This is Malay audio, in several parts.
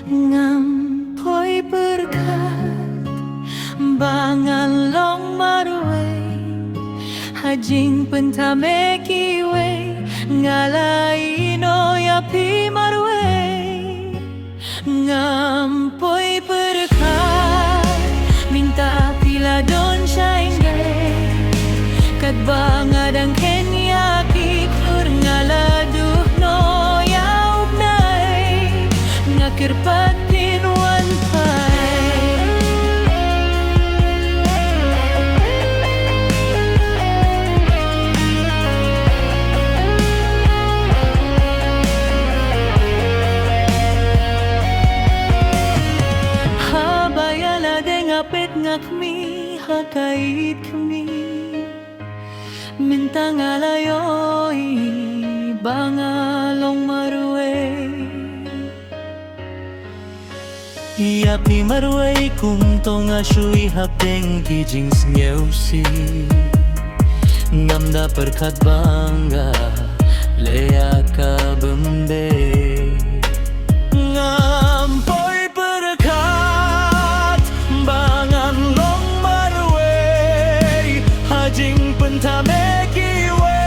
Ngampoi berkat bangan long marway hajing pentame kiwe ngalai no yapi marway ngampoi berkat minta pila don shaingay kat bangadang kenya kikur ngaladuh no yaubnay ngakir patin wanpai habayala dengapit ngakmi hakait kami minta ngalayoy bangalong marway Yapi marway kung tonga shui hapeng kijing sngeusi ngamda perkat bangga lea ka bembe ngampoi perkat bangan long marway hajing pentame kiwe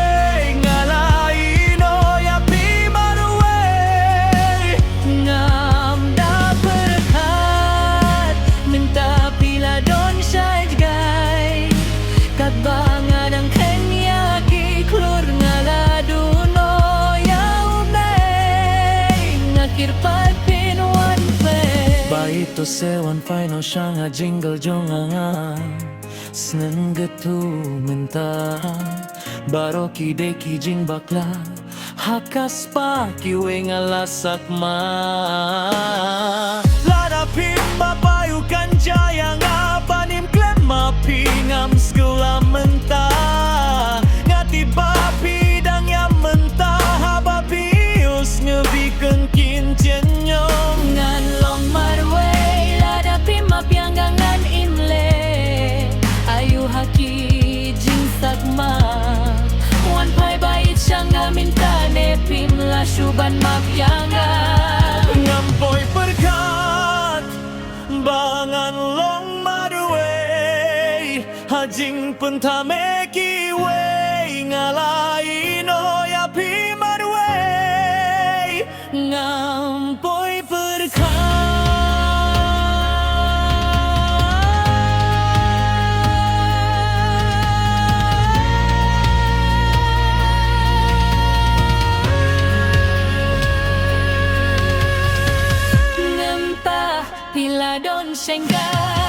ngalai no yapi marway ngamda berkat minta pila don syajgai kat bangadang kenya kiklur ngaladu no yaubnay ngakir patin wanpay Baito sewan final shanga jingle jonga Sneng getu mentang Baroki deki jing bakla Hakas pa kiwe ngalasak ma Lada pimba payukan jaya ngapanim klem mapi ngam segala mentah Ngati bapi dang yang mentah Habapi us ngebiken kincien nyong ngan long marway lada pimap yang gangan imle ayu haki jing sakma wan pai bait syanga minta ne pimla syuban map yanga ngampoi perkat bangan long marway hajing pentame kiwe ngalai no yapi marway ngampoi perkat ngempah pila don syenggai